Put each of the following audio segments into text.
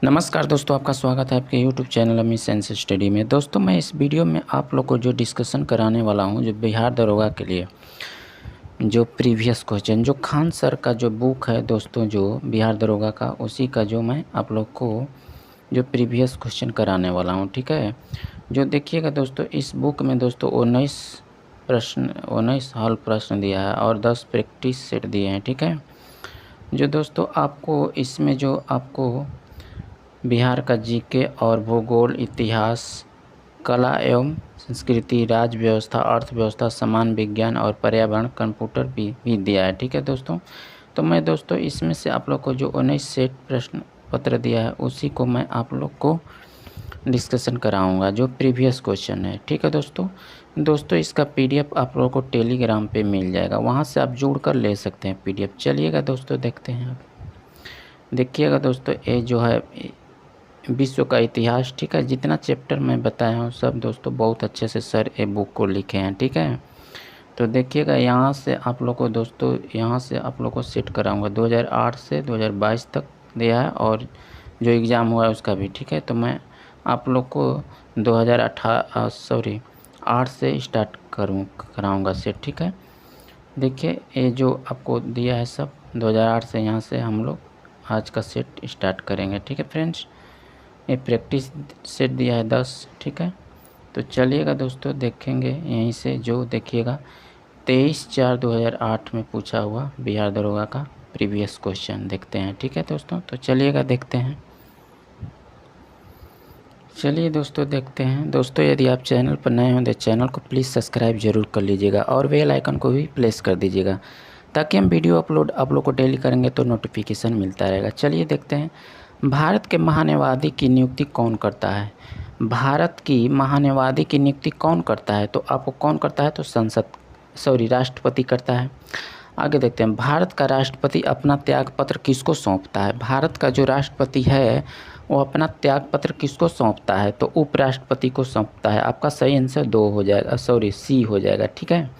नमस्कार दोस्तों, आपका स्वागत है आपके YouTube चैनल अमी साइंस स्टडी में। दोस्तों, मैं इस वीडियो में आप लोग को जो डिस्कशन कराने वाला हूं, जो बिहार दरोगा के लिए जो प्रीवियस क्वेश्चन, जो खान सर का जो बुक है दोस्तों, जो बिहार दरोगा का, उसी का जो मैं आप लोग को जो प्रीवियस क्वेश्चन कराने वाला हूं। ठीक है, जो देखिएगा दोस्तों, इस बुक में दोस्तों 19 हल प्रश्न दिया है और 10 प्रैक्टिस सेट दिए हैं। ठीक है, जो दोस्तों आपको इसमें जो आपको बिहार का जीके और भूगोल, इतिहास, कला एवं संस्कृति, राज्य व्यवस्था, अर्थव्यवस्था, समान विज्ञान और पर्यावरण, कंप्यूटर भी दिया है। ठीक है दोस्तों, तो मैं दोस्तों इसमें से आप लोग को जो 19 सेट प्रश्न पत्र दिया है उसी को मैं आप लोग को डिस्कशन कराऊंगा, जो प्रीवियस क्वेश्चन है। ठीक है दोस्तों इसका PDF आप लोगों को टेलीग्राम पे मिल जाएगा, वहाँ से आप जोड़ कर ले सकते हैं PDF। चलिएगा दोस्तों, देखते हैं। आप देखिएगा दोस्तों, ये जो है विश्व का इतिहास। ठीक है, जितना चैप्टर मैं बताया हूँ सब दोस्तों बहुत अच्छे से सर ये बुक को लिखे हैं। ठीक है, तो देखिएगा यहाँ से आप लोग को दोस्तों, यहाँ से आप लोग को सेट कराऊंगा 2008 से 2022 तक दिया है, और जो एग्ज़ाम हुआ है उसका भी। ठीक है, तो मैं आप लोग को 8 से स्टार्ट कराऊँगा सेट। ठीक है, देखिए ये जो आपको दिया है सब 2008 से, यहाँ से हम लोग आज का सेट स्टार्ट करेंगे। ठीक है फ्रेंड्स, ये प्रैक्टिस सेट दिया है 10। ठीक है, तो चलिएगा दोस्तों देखेंगे यहीं से। जो देखिएगा 23/4/2008 में पूछा हुआ बिहार दरोगा का प्रीवियस क्वेश्चन देखते हैं। ठीक है दोस्तों, तो चलिएगा देखते हैं। चलिए दोस्तों देखते हैं। दोस्तों यदि आप चैनल पर नए हों तो चैनल को प्लीज़ सब्सक्राइब जरूर कर लीजिएगा और बेल आइकन को भी प्रेस कर दीजिएगा, ताकि हम वीडियो अपलोड आप लोग को डेली करेंगे तो नोटिफिकेशन मिलता रहेगा। चलिए देखते हैं। भारत के महान्यायवादी की नियुक्ति कौन करता है? भारत की महान्यायवादी की नियुक्ति कौन करता है? तो आपको कौन करता है? तो राष्ट्रपति करता है। आगे देखते हैं। भारत का राष्ट्रपति अपना त्यागपत्र किसको सौंपता है? भारत का जो राष्ट्रपति है वो अपना त्यागपत्र किसको सौंपता है? तो उपराष्ट्रपति को सौंपता है। आपका सही आंसर सी हो जाएगा। ठीक है,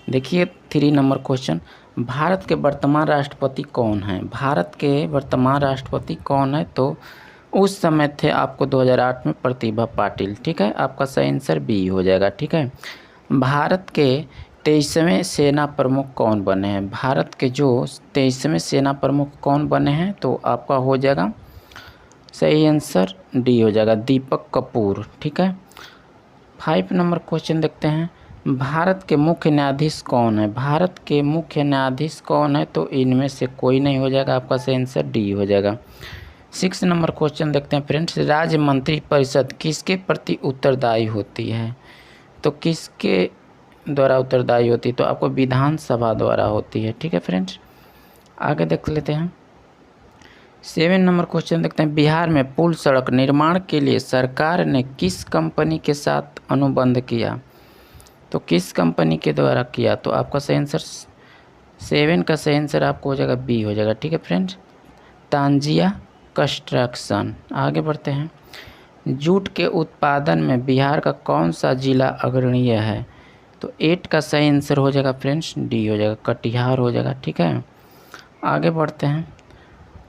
देखिए 3 नंबर क्वेश्चन। भारत के वर्तमान राष्ट्रपति कौन हैं? भारत के वर्तमान राष्ट्रपति कौन है? तो उस समय थे आपको 2008 में प्रतिभा पाटिल। ठीक है, आपका सही आंसर बी हो जाएगा। ठीक है, भारत के 23वें सेना प्रमुख कौन बने हैं? भारत के जो 23वें सेना प्रमुख कौन बने हैं? तो आपका हो जाएगा सही आंसर डी हो जाएगा, दीपक कपूर। ठीक है, 5 नंबर क्वेश्चन देखते हैं। भारत के मुख्य न्यायाधीश कौन है? भारत के मुख्य न्यायाधीश कौन है? तो इनमें से कोई नहीं हो जाएगा, आपका सही आंसर डी हो जाएगा। 6 नंबर क्वेश्चन देखते हैं फ्रेंड्स। राज्य मंत्री परिषद किसके प्रति उत्तरदायी होती है? तो किसके द्वारा उत्तरदायी होती है? तो आपको विधानसभा द्वारा होती है। ठीक है फ्रेंड्स, आगे देख लेते हैं। 7 नंबर क्वेश्चन देखते हैं। बिहार में पुल सड़क निर्माण के लिए सरकार ने किस कंपनी के साथ अनुबंध किया? तो किस कंपनी के द्वारा किया? तो आपका सही आंसर 7 का सही आंसर आपको हो जाएगा बी हो जाएगा। ठीक है फ्रेंड्स, तांजिया कंस्ट्रक्शन। आगे बढ़ते हैं। जूट के उत्पादन में बिहार का कौन सा जिला अग्रणीय है? तो 8 का सही आंसर हो जाएगा फ्रेंड्स डी हो जाएगा, कटिहार हो जाएगा। ठीक है, आगे बढ़ते हैं।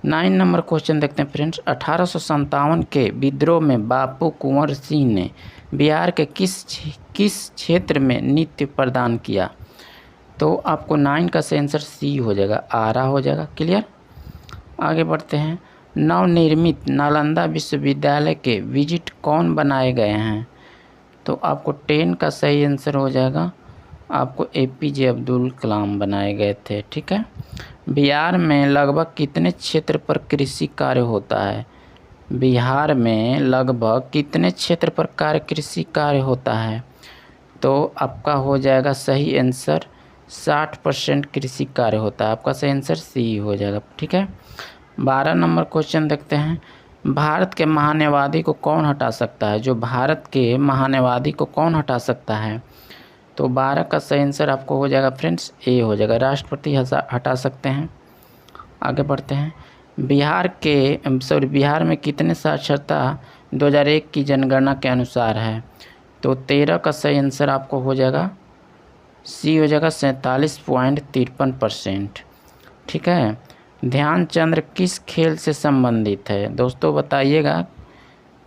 9 नंबर क्वेश्चन देखते हैं फ्रेंड्स। 1857 के विद्रोह में बापू कुंवर सिंह ने बिहार के किस क्षेत्र में नृत्य प्रदान किया? तो आपको 9 का सही आंसर सी हो जाएगा, आरा हो जाएगा। क्लियर, आगे बढ़ते हैं। नवनिर्मित नालंदा विश्वविद्यालय के विजिट कौन बनाए गए हैं? तो आपको 10 का सही आंसर हो जाएगा, आपको APJ अब्दुल कलाम बनाए गए थे। ठीक है, बिहार में लगभग कितने क्षेत्र पर कृषि कार्य होता है? बिहार में लगभग कितने क्षेत्र पर कृषि कार्य होता है? तो आपका हो जाएगा सही आंसर 60% कृषि कार्य होता है। आपका सही आंसर सी हो जाएगा। ठीक है, 12 नंबर क्वेश्चन देखते हैं। भारत के महान्यायवादी को कौन हटा सकता है? जो भारत के महान्यायवादी को कौन हटा सकता है? तो 12 का सही आंसर आपको हो जाएगा फ्रेंड्स ए हो जाएगा, राष्ट्रपति हटा सकते हैं। आगे बढ़ते हैं। बिहार में कितने साक्षरता 2001 की जनगणना के अनुसार है? तो 13 का सही आंसर आपको हो जाएगा सी हो जाएगा, 47.53%। ठीक है, ध्यानचंद्र किस खेल से संबंधित है दोस्तों बताइएगा।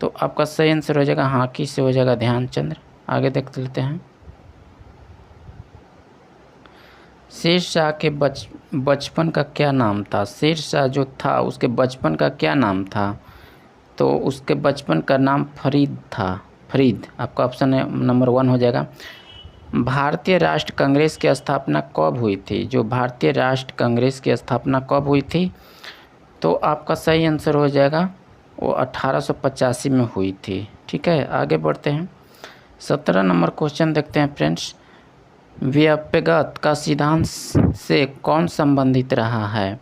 तो आपका सही आंसर हो जाएगा हॉकी से हो जाएगा ध्यानचंद्र। आगे देख लेते हैं। शेरशाह के बचपन का क्या नाम था। शेरशाह जो था उसके बचपन का क्या नाम था। तो उसके बचपन का नाम फरीद था। फरीद आपका ऑप्शन नंबर 1 हो जाएगा। भारतीय राष्ट्र कांग्रेस की स्थापना कब हुई थी। जो भारतीय राष्ट्र कांग्रेस की स्थापना कब हुई थी तो आपका सही आंसर हो जाएगा वो 1885 में हुई थी। ठीक है, आगे बढ़ते हैं। 17 नंबर क्वेश्चन देखते हैं फ्रेंड्स। व्यापकता का सिद्धांत से कौन संबंधित रहा है।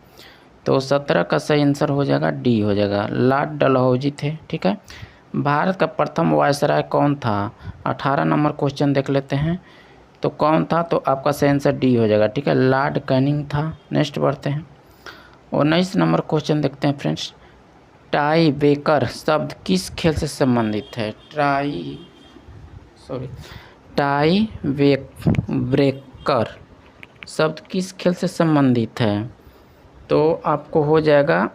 तो 17 का सही आंसर हो जाएगा डी हो जाएगा, लॉर्ड डलहौजी थे। ठीक है, भारत का प्रथम वायसराय कौन था। 18 नंबर क्वेश्चन देख लेते हैं तो कौन था। तो आपका सही आंसर डी हो जाएगा। ठीक है, लॉर्ड कैनिंग था। नेक्स्ट बढ़ते हैं। 19 नंबर क्वेश्चन देखते हैं फ्रेंड्स। टाई ब्रेकर शब्द किस खेल से संबंधित है। टाई ब्रेकर शब्द किस खेल से संबंधित है। तो आपको हो जाएगा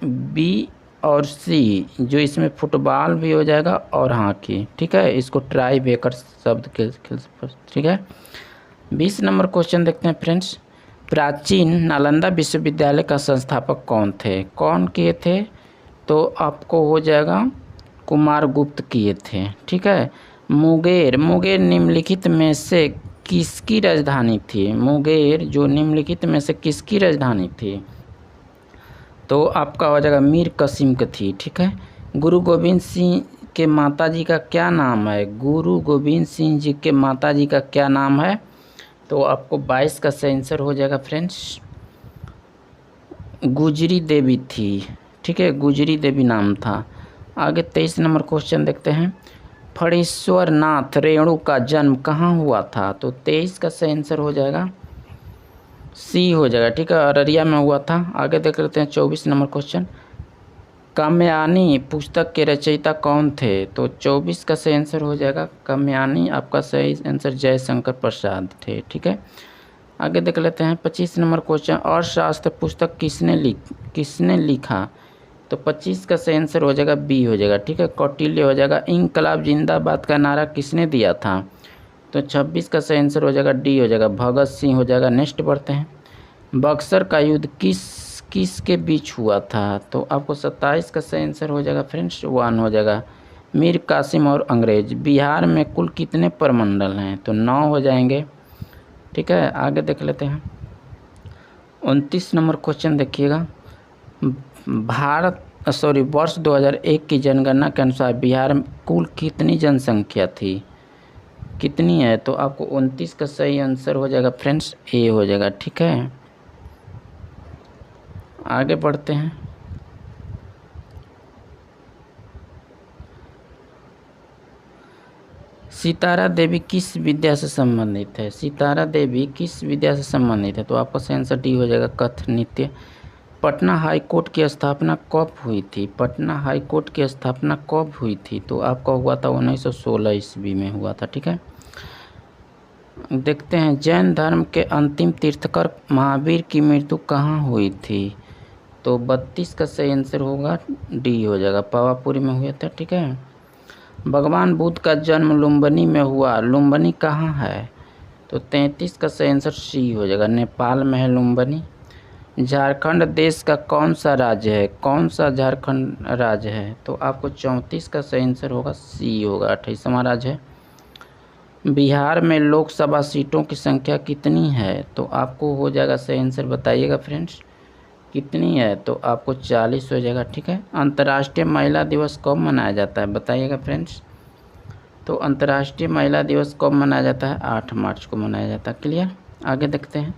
बी और सी, जो इसमें फुटबॉल भी हो जाएगा और हॉकी। ठीक है, इसको टाई ब्रेकर शब्द खेल से। ठीक है, 20 नंबर क्वेश्चन देखते हैं फ्रेंड्स। प्राचीन नालंदा विश्वविद्यालय का संस्थापक कौन थे। कौन किए थे तो आपको हो जाएगा कुमारगुप्त किए थे। ठीक है, मुंगेर निम्नलिखित में से किसकी राजधानी थी। मुंगेर जो निम्नलिखित में से किसकी राजधानी थी तो आपका हो जाएगा मीर कासिम की थी। ठीक है, गुरु गोविंद सिंह के माताजी का क्या नाम है। गुरु गोविंद सिंह जी के माताजी का क्या नाम है तो आपको 22 का सही आंसर हो जाएगा फ्रेंड्स, गुजरी देवी थी। ठीक है, गुजरी देवी नाम था। आगे 23 नंबर क्वेश्चन देखते हैं। फणीश्वर नाथ रेणु का जन्म कहाँ हुआ था। तो 23 का सही आंसर हो जाएगा सी हो जाएगा। ठीक है, अररिया में हुआ था। आगे देख लेते हैं 24 नंबर क्वेश्चन। कामयानी पुस्तक के रचयिता कौन थे। तो 24 का सही आंसर हो जाएगा कामयानी। आपका सही आंसर जयशंकर प्रसाद थे। ठीक है, आगे देख लेते हैं 25 नंबर क्वेश्चन। अर्थशास्त्र पुस्तक किसने लिखा। तो 25 का सही आंसर हो जाएगा बी हो जाएगा। ठीक है, कौटिल्य हो जाएगा। इंकलाब जिंदाबाद का नारा किसने दिया था। तो 26 का सही आंसर हो जाएगा डी हो जाएगा, भगत सिंह हो जाएगा। नेक्स्ट बढ़ते हैं। बक्सर का युद्ध किस के बीच हुआ था। तो आपको 27 का सही आंसर हो जाएगा फ्रेंड्स 1 हो जाएगा, मीर कासिम और अंग्रेज। बिहार में कुल कितने प्रमंडल हैं तो 9 हो जाएंगे। ठीक है, आगे देख लेते हैं 29 नंबर क्वेश्चन देखिएगा। वर्ष 2001 की जनगणना के अनुसार बिहार में कुल कितनी जनसंख्या थी, कितनी है। तो आपको 29 का सही आंसर हो जाएगा फ्रेंड्स ए हो जाएगा। ठीक है, आगे बढ़ते हैं। सितारा देवी किस विद्या से संबंधित है। सितारा देवी किस विद्या से संबंधित है। तो आपका सही आंसर डी हो जाएगा, कथक नृत्य। पटना हाई कोर्ट की स्थापना कब हुई थी। पटना हाई कोर्ट की स्थापना कब हुई थी। तो आपका हुआ था 1916 ईस्वी में हुआ था। ठीक है, देखते हैं जैन धर्म के अंतिम तीर्थकर महावीर की मृत्यु कहाँ हुई थी। तो 32 का सही आंसर होगा डी हो जाएगा, पावापुरी में हुआ था। ठीक है, भगवान बुद्ध का जन्म लुम्बिनी में हुआ। लुम्बिनी कहाँ है। तो 33 का सही आंसर सी हो जाएगा, नेपाल में है लुम्बिनी। झारखंड देश का कौन सा राज्य है। कौन सा झारखंड राज्य है। तो आपको 34 का सही आंसर होगा सी होगा, 28वां राज्य है। बिहार में लोकसभा सीटों की संख्या कितनी है। तो आपको हो जाएगा सही आंसर बताइएगा फ्रेंड्स कितनी है। तो आपको 40 हो जाएगा। ठीक है, अंतर्राष्ट्रीय महिला दिवस कब मनाया जाता है बताइएगा फ्रेंड्स। तो अंतर्राष्ट्रीय महिला दिवस कब मनाया जाता है 8 मार्च को मनाया जाता है। क्लियर, आगे देखते हैं।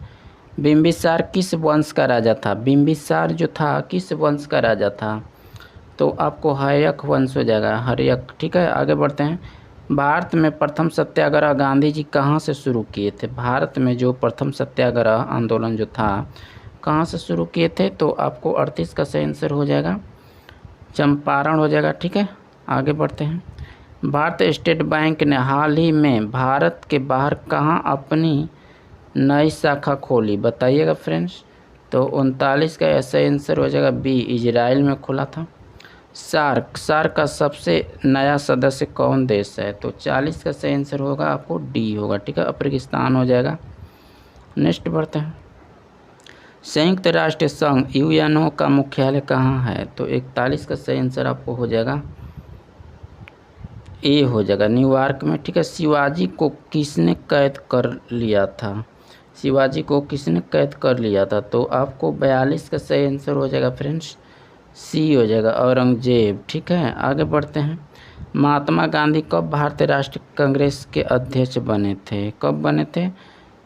बिंबिसार किस वंश का राजा था। बिंबिसार जो था किस वंश का राजा था। तो आपको हर्यक वंश हो जाएगा, हर्यक। ठीक है, आगे बढ़ते हैं। भारत में प्रथम सत्याग्रह गांधी जी कहाँ से शुरू किए थे। भारत में जो प्रथम सत्याग्रह आंदोलन जो था कहाँ से शुरू किए थे। तो आपको 38 का सही आंसर हो जाएगा, चंपारण हो जाएगा। ठीक है, आगे बढ़ते हैं। भारतीय स्टेट बैंक ने हाल ही में भारत के बाहर कहाँ अपनी नई शाखा खोली बताइएगा फ्रेंड्स। तो 39 का सही आंसर हो जाएगा बी, इजराइल में खुला था। सार्क का सबसे नया सदस्य कौन देश है? तो 40 का सही आंसर होगा आपको डी होगा, ठीक है, अफगानिस्तान हो जाएगा। नेक्स्ट बढ़ते हैं। संयुक्त राष्ट्र संघ यूएनओ का मुख्यालय कहाँ है? तो 41 का सही आंसर आपको हो जाएगा ए हो जाएगा, न्यूयॉर्क में, ठीक है। शिवाजी को किसने कैद कर लिया था? शिवाजी को किसने कैद कर लिया था? तो आपको 42 का सही आंसर हो जाएगा फ्रेंड्स सी हो जाएगा, औरंगजेब, ठीक है। आगे बढ़ते हैं। महात्मा गांधी कब भारतीय राष्ट्रीय कांग्रेस के अध्यक्ष बने थे? कब बने थे?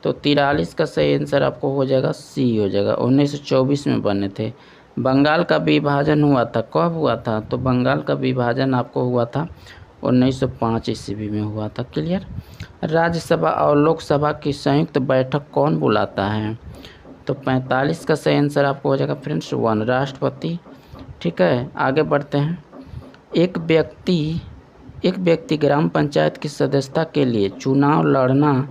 तो 43 का सही आंसर आपको हो जाएगा सी हो जाएगा, 1924 में बने थे। बंगाल का विभाजन हुआ था, कब हुआ था? तो बंगाल का विभाजन आपको हुआ था 1905 ईस्वी में हुआ था। क्लियर। राज्यसभा और लोकसभा की संयुक्त बैठक कौन बुलाता है? तो 45 का सही आंसर आपको हो जाएगा फ्रेंड्स 1, राष्ट्रपति, ठीक है। आगे बढ़ते हैं। एक व्यक्ति ग्राम पंचायत की सदस्यता के लिए चुनाव लड़ना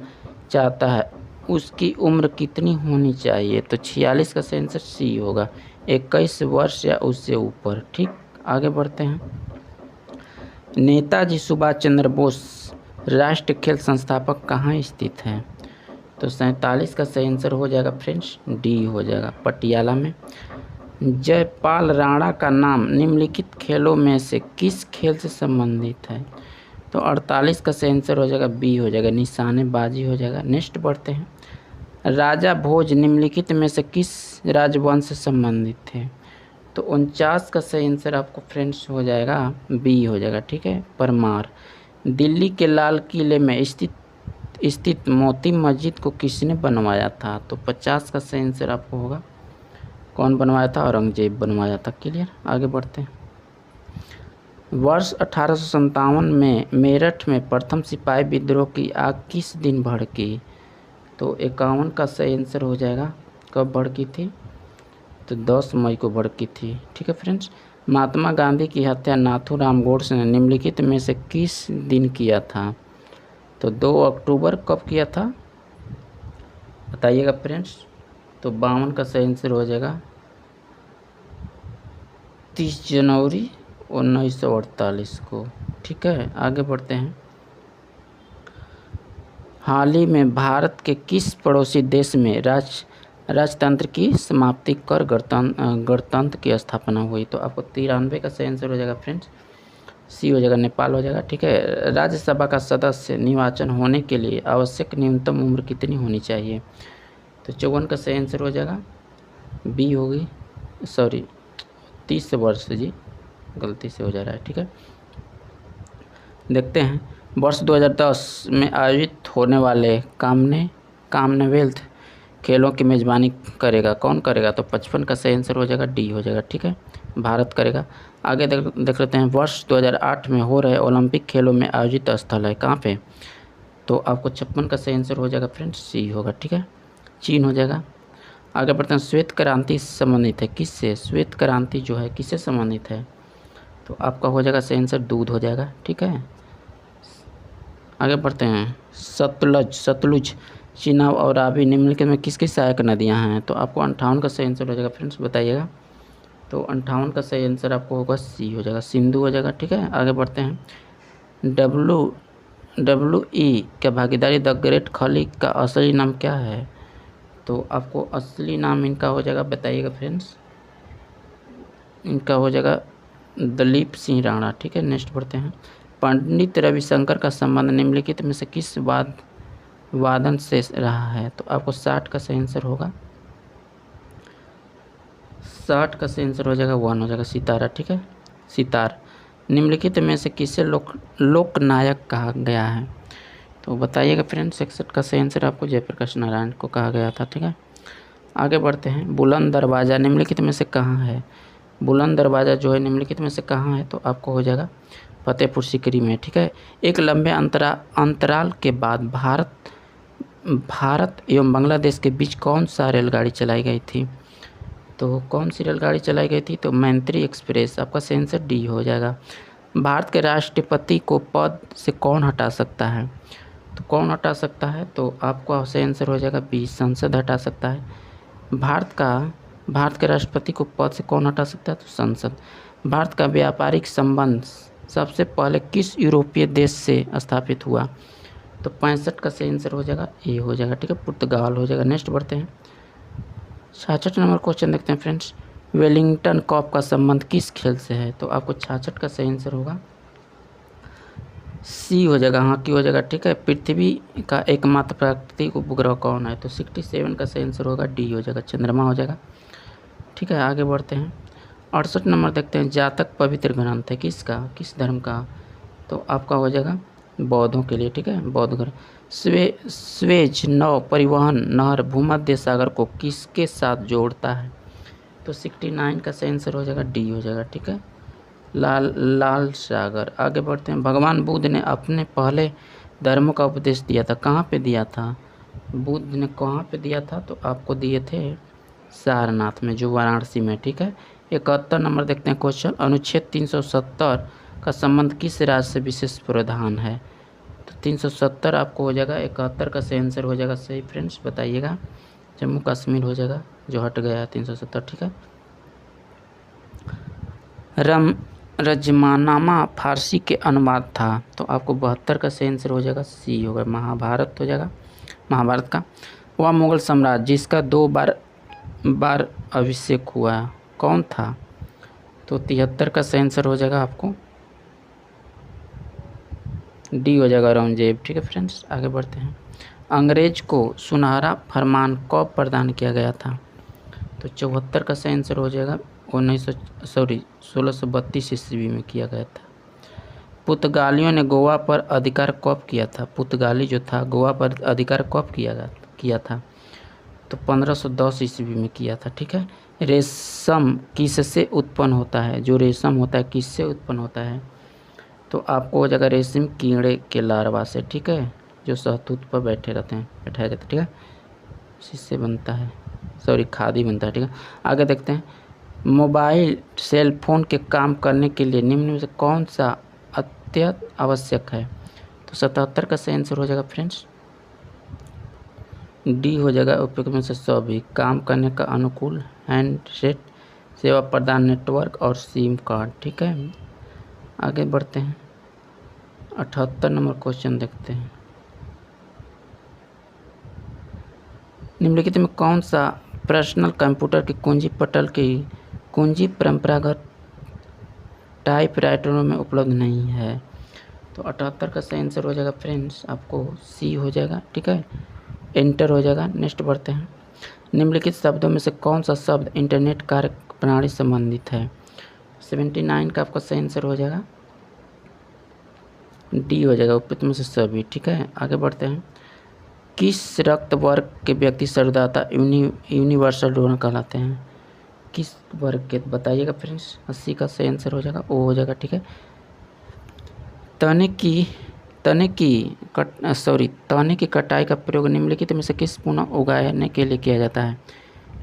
चाहता है, उसकी उम्र कितनी होनी चाहिए? तो 46 का सही आंसर सी होगा, 21 वर्ष या उससे ऊपर, ठीक। आगे बढ़ते हैं। नेताजी सुभाष चंद्र बोस राष्ट्रीय खेल संस्थापक कहाँ स्थित है? तो 47 का सही आंसर हो जाएगा फ्रेंड्स डी हो जाएगा, पटियाला में। जयपाल राणा का नाम निम्नलिखित खेलों में से किस खेल से संबंधित है? तो 48 का सही आंसर हो जाएगा बी हो जाएगा, निशानेबाजी हो जाएगा। नेक्स्ट बढ़ते हैं। राजा भोज निम्नलिखित में से किस राजवंश से संबंधित थे? तो 49 का सही आंसर आपको फ्रेंड्स हो जाएगा बी हो जाएगा, ठीक है, परमार। दिल्ली के लाल किले में स्थित मोती मस्जिद को किसने बनवाया था? तो 50 का सही आंसर आपको होगा, कौन बनवाया था? औरंगजेब बनवाया था। क्लियर। आगे बढ़ते हैं। वर्ष 1857 में मेरठ में प्रथम सिपाही विद्रोह की आग किस दिन भड़की? तो 51 का सही आंसर हो जाएगा, कब भड़की थी? तो 10 मई को भड़की थी, ठीक है फ्रेंड्स। महात्मा गांधी की हत्या नाथूराम गोडसे ने निम्नलिखित में से किस दिन किया था? तो 2 अक्टूबर कब किया था बताइएगा फ्रेंड्स? तो 52 का सही आंसर हो जाएगा 30 जनवरी 1948 को, ठीक है। आगे बढ़ते हैं। हाल ही में भारत के किस पड़ोसी देश में राजतंत्र की समाप्ति कर गणतंत्र की स्थापना हुई? तो आपको 93 का सही आंसर हो जाएगा फ्रेंड्स सी हो जाएगा, नेपाल हो जाएगा, ठीक है। राज्यसभा का सदस्य निर्वाचन होने के लिए आवश्यक न्यूनतम उम्र कितनी होनी चाहिए? तो 54 का सही आंसर हो जाएगा बी होगी, सॉरी 30 वर्ष जी, गलती से हो जा रहा है, ठीक है। देखते हैं। वर्ष 2010 में आयोजित होने वाले कॉमनवेल्थ खेलों की मेज़बानी करेगा, कौन करेगा? तो 55 का सही आंसर हो जाएगा डी हो जाएगा, ठीक है, भारत करेगा। आगे देख लेते हैं। वर्ष 2008 में हो रहे ओलंपिक खेलों में आयोजित स्थल है कहाँ पे? तो आपको 56 का सही आंसर हो जाएगा फ्रेंड्स सी होगा, ठीक है, चीन हो जाएगा। आगे बढ़ते हैं। श्वेत क्रांति संबंधित है किससे? श्वेत क्रांति जो है किससे संबंधित है? तो आपका हो जाएगा सही आंसर दूध हो जाएगा, ठीक है। आगे बढ़ते हैं। सतलुज, चिनाब और रावी निम्नलिखित में किसकी सहायक नदियां हैं? तो आपको 58 का सही आंसर हो जाएगा फ्रेंड्स, बताइएगा। तो 58 का सही आंसर आपको होगा सी हो जाएगा, सिंधु हो जाएगा, ठीक है। आगे बढ़ते हैं। WE का भागीदारी द ग्रेट खली का असली नाम क्या है? तो आपको असली नाम इनका हो जाएगा, बताइएगा फ्रेंड्स, इनका हो जाएगा दलीप सिंह राणा, ठीक है। नेक्स्ट बढ़ते हैं। पंडित रविशंकर का संबंध निम्नलिखित में से किस वादन से रहा है? तो आपको 60 का सही आंसर होगा, 60 का सही आंसर हो जाएगा 1 हो जाएगा, सितारा, ठीक है, सितार। निम्नलिखित में से किसे लोकनायक कहा गया है? तो बताइएगा फ्रेंड्स। 61 का सही आंसर आपको जयप्रकाश नारायण को कहा गया था, ठीक है। आगे बढ़ते हैं। बुलंद दरवाज़ा निम्नलिखित में से कहाँ है? बुलंद दरवाज़ा जो है निम्नलिखित में से कहाँ है? तो आपको हो जाएगा फतेहपुर सीकरी में, ठीक है। एक लंबे अंतराल के बाद भारत एवं बांग्लादेश के बीच कौन सा रेलगाड़ी चलाई गई थी? तो कौन सी रेलगाड़ी चलाई गई थी? तो मैत्री एक्सप्रेस, आपका सही आंसर डी हो जाएगा। भारत के राष्ट्रपति को पद से कौन हटा सकता है? तो कौन हटा सकता है? तो आपका सही आंसर हो जाएगा बी, संसद हटा सकता है। भारत के राष्ट्रपति को पद से कौन हटा सकता है? तो संसद। भारत का व्यापारिक संबंध सबसे पहले किस यूरोपीय देश से स्थापित हुआ? तो 65 का सही आंसर हो जाएगा ए हो जाएगा, ठीक है, पुर्तगाल हो जाएगा। नेक्स्ट बढ़ते हैं, 66 नंबर क्वेश्चन देखते हैं फ्रेंड्स। वेलिंगटन कप का संबंध किस खेल से है? तो आपको 66 का सही आंसर होगा सी हो जाएगा, हॉकी हो जाएगा, ठीक है। पृथ्वी का एकमात्र प्राकृतिक उपग्रह कौन है? तो 67 का सही आंसर होगा डी हो जाएगा, चंद्रमा हो जाएगा, ठीक है। आगे बढ़ते हैं, 68 नंबर देखते हैं। जातक पवित्र ग्रंथ है किसका, किस धर्म का? तो आपका हो जाएगा बौद्धों के लिए, ठीक है, बौद्ध ग्रंथ। स्वेज नौ परिवहन नहर भूमध्य सागर को किसके साथ जोड़ता है? तो 69 का सही आंसर हो जाएगा डी हो जाएगा, ठीक है, लाल सागर। आगे बढ़ते हैं, भगवान बुद्ध ने अपने पहले धर्म का उपदेश दिया था, कहाँ पे दिया था? बुद्ध ने कहाँ पे दिया था? तो आपको दिए थे सारनाथ में, जो वाराणसी में, ठीक है। 71 नंबर देखते हैं क्वेश्चन। अनुच्छेद 370 का संबंध किस राज्य से विशेष प्रावधान है? तो 370 आपको हो जाएगा, 71 का सही आंसर हो जाएगा सही फ्रेंड्स, बताइएगा। जम्मू कश्मीर हो जाएगा, जो हट गया है 370, ठीक है। रजमानामा फारसी के अनुवाद था, तो आपको 72 का सही आंसर हो जाएगा सी होगा, महाभारत हो जाएगा, महाभारत का। वह मुगल सम्राट जिसका 2 बार अभिषेक हुआ कौन था? तो 73 का सही आंसर हो जाएगा आपको डी हो जाएगा, औरंगजेब, ठीक है फ्रेंड्स। आगे बढ़ते हैं, अंग्रेज को सुनहरा फरमान कब प्रदान किया गया था? तो 74 का सही आंसर हो जाएगा 1632 ईस्वी में किया गया था। पुर्तगालियों ने गोवा पर अधिकार कब किया था? पुर्तगाली जो था गोवा पर अधिकार कब किया था? तो 1510 ईस्वी में किया था, ठीक है। रेशम किससे उत्पन्न होता है? जो रेशम होता है किससे उत्पन्न होता है? तो आपको हो जाएगा रेशम कीड़े के लार्वा से, ठीक है, जो शहतूत पर बैठाए जाते हैं, ठीक है, इससे बनता है, खादी बनता है, ठीक है। आगे देखते हैं, मोबाइल सेल फोन के काम करने के लिए निम्न में से कौन सा अत्यंत आवश्यक है? तो 77 का सही आंसर हो जाएगा फ्रेंड्स डी हो जाएगा, उपयोग में से सभी काम करने का अनुकूल हैंडसेट, सेवा प्रदान नेटवर्क और सिम कार्ड, ठीक है। आगे बढ़ते हैं, 78 नंबर क्वेश्चन देखते हैं। निम्नलिखित में कौन सा पर्सनल कंप्यूटर की कुंजी पटल की कुंजी परंपरागत टाइपराइटरों में उपलब्ध नहीं है? तो 78 का सही आंसर हो जाएगा फ्रेंड्स आपको सी हो जाएगा, ठीक है, एंटर हो जाएगा। नेक्स्ट बढ़ते हैं, निम्नलिखित शब्दों में से कौन सा शब्द इंटरनेट कार्य प्रणाली संबंधित है? 79 का आपका सही आंसर हो जाएगा डी हो जाएगा, उपयुक्त में से सभी, ठीक है। आगे बढ़ते हैं, किस रक्त वर्ग के व्यक्ति शरीरदाता यूनिवर्सल डोनर कहलाते हैं? किस वर्ग के बताइएगा फ्रेंड्स। 80 का सही आंसर हो जाएगा ओ हो जाएगा, ठीक है। तने की कटाई का प्रयोग निम्नलिखित में से किस पुनः उगाने के लिए किया जाता है?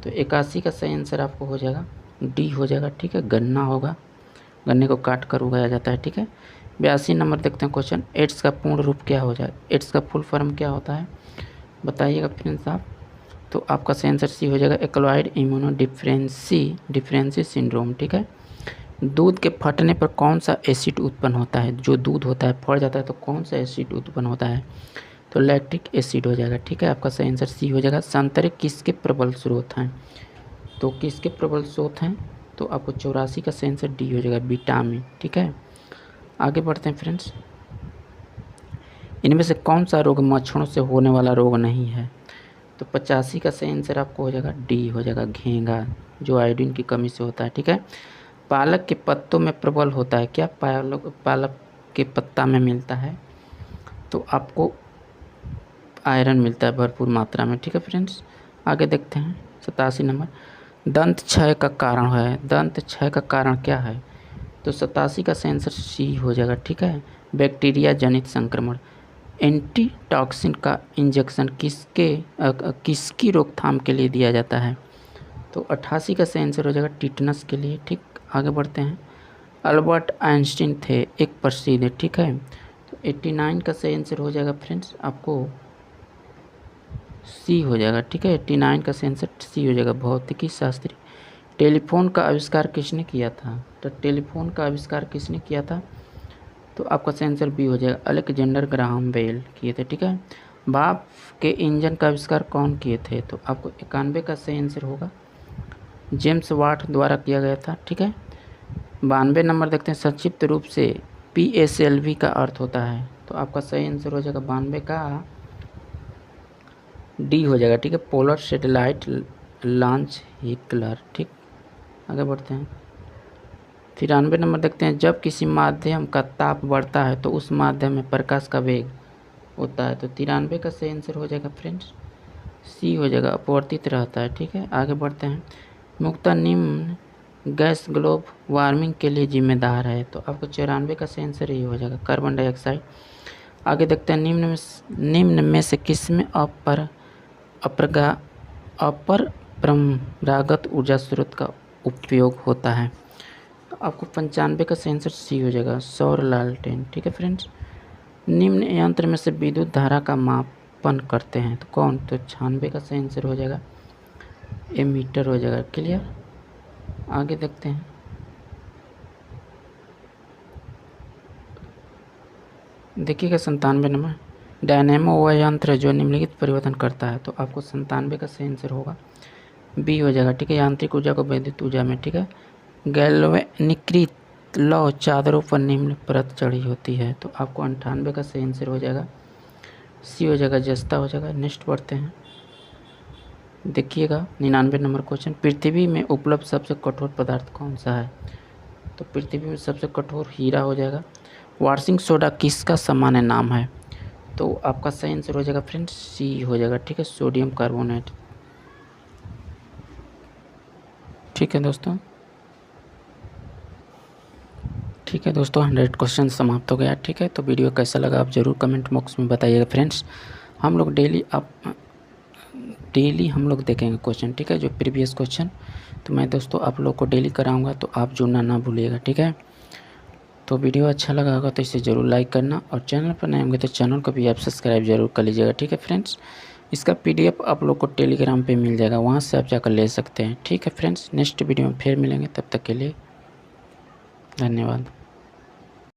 तो 81 का सही आंसर आपको हो जाएगा डी हो जाएगा, ठीक है, गन्ना होगा, गन्ने को काट कर उगाया जाता है, ठीक है। 82 नंबर देखते हैं क्वेश्चन, एड्स का पूर्ण रूप क्या हो जाए? एड्स का फुल फॉर्म क्या होता है बताइएगा फ्रेंड्स आप। तो आपका सही आंसर सी हो जाएगा, एक्वायर्ड इम्यूनो डिफरेंसी सिंड्रोम, ठीक है। दूध के फटने पर कौन सा एसिड उत्पन्न होता है? जो दूध होता है फट जाता है तो कौन सा एसिड उत्पन्न होता है? तो लैक्टिक एसिड हो जाएगा, ठीक है, आपका सही आंसर सी हो जाएगा। संतरे किसके प्रबल स्रोत हैं? तो किसके प्रबल स्रोत हैं? तो आपको 84 का सही आंसर डी हो जाएगा, विटामिन, ठीक है। आगे बढ़ते हैं फ्रेंड्स, इनमें से कौन सा रोग मच्छरों से होने वाला रोग नहीं है? तो 85 का सही आंसर आपको हो जाएगा डी हो जाएगा, घेंघा, जो आयोडीन की कमी से होता है, ठीक है। पालक के पत्तों में प्रबल होता है क्या? पालक के पत्ता में मिलता है तो आपको आयरन मिलता है भरपूर मात्रा में, ठीक है फ्रेंड्स। आगे देखते हैं 87 नंबर, दंत क्षय का कारण है, दंत क्षय का कारण क्या है? तो 87 का सही आंसर सी हो जाएगा, ठीक है, बैक्टीरिया जनित संक्रमण। एंटीटॉक्सिन का इंजेक्शन किसकी रोकथाम के लिए दिया जाता है? तो 88 का सही आंसर हो जाएगा टिटनस के लिए, ठीक। आगे बढ़ते हैं, अल्बर्ट आइंस्टीन थे एक प्रसिद्ध, ठीक है। तो 89 का सही आंसर हो जाएगा फ्रेंड्स आपको सी हो जाएगा, ठीक है। 89 का सही आंसर सी हो जाएगा, भौतिकी शास्त्री। टेलीफोन का आविष्कार किसने किया था? तो टेलीफोन का आविष्कार किसने किया था? तो आपका सही आंसर बी हो जाएगा, अलेक्जेंडर ग्राहम बेल किए थे, ठीक है। भाप के इंजन का आविष्कार कौन किए थे? तो आपको 91 का सही आंसर होगा, जेम्स वाट द्वारा किया गया था, ठीक है। 92 नंबर देखते हैं, संक्षिप्त रूप से PSLV का अर्थ होता है? तो आपका सही आंसर हो जाएगा 92 का डी हो जाएगा, ठीक है, पोलर सैटेलाइट लॉन्च व्हीकल, ठीक। आगे बढ़ते हैं। 93 नंबर देखते हैं, जब किसी माध्यम का ताप बढ़ता है तो उस माध्यम में प्रकाश का वेग होता है? तो 93 का सही आंसर हो जाएगा फ्रेंड्स सी हो जाएगा, अपवर्तित रहता है, ठीक है। आगे बढ़ते हैं। मुक्ता निम्न गैस ग्लोब वार्मिंग के लिए जिम्मेदार है? तो आपको 94 का सही आंसर ये हो जाएगा, कार्बन डाइऑक्साइड। आगे देखते हैं, निम्न में से किसमें अपरंपरागत ऊर्जा स्रोत का उपयोग होता है? तो आपको 95 का सही आंसर सी हो जाएगा, सौर लालटेन, ठीक है फ्रेंड्स। निम्न यंत्र में से विद्युत धारा का मापन करते हैं तो कौन? तो 96 का सही आंसर हो जाएगा, एमीटर हो जाएगा, क्लियर। आगे देखते हैं। देखिएगा 97 नंबर, डायनेमो वह यंत्र है जो निम्नलिखित परिवर्तन करता है? तो आपको 97 का सही आंसर होगा, बी हो जाएगा, ठीक है, यांत्रिक ऊर्जा को वैद्युत ऊर्जा में, ठीक है। गैल्वेनिकृत लौह चादरों पर निम्न परत चढ़ी होती है? तो आपको 98 का सही आंसर हो जाएगा, सी हो जाएगा, जस्ता हो जाएगा। नेक्स्ट बढ़ते हैं। देखिएगा 99 नंबर क्वेश्चन, पृथ्वी में उपलब्ध सबसे कठोर पदार्थ कौन सा है? तो पृथ्वी में सबसे कठोर हीरा हो जाएगा। वार्षिक सोडा किसका सामान्य नाम है? तो आपका सही आंसर हो जाएगा फ्रेंड्स सी हो जाएगा, ठीक है, सोडियम कार्बोनेट, ठीक है दोस्तों। ठीक है दोस्तों, 100 क्वेश्चन समाप्त हो गया, ठीक है। तो वीडियो कैसा लगा आप ज़रूर कमेंट बॉक्स में बताइएगा फ्रेंड्स। हम लोग डेली हम लोग देखेंगे क्वेश्चन, ठीक है, जो प्रीवियस क्वेश्चन। तो मैं दोस्तों आप लोग को डेली कराऊंगा, तो आप जुड़ना ना भूलिएगा, ठीक है। तो वीडियो अच्छा लगा होगा तो इसे ज़रूर लाइक करना, और चैनल पर नए होंगे तो चैनल को भी आप सब्सक्राइब जरूर कर लीजिएगा, ठीक है फ्रेंड्स। इसका PDF आप लोग को टेलीग्राम पे मिल जाएगा, वहाँ से आप जाकर ले सकते हैं, ठीक है फ्रेंड्स। नेक्स्ट वीडियो में फिर मिलेंगे, तब तक के लिए धन्यवाद।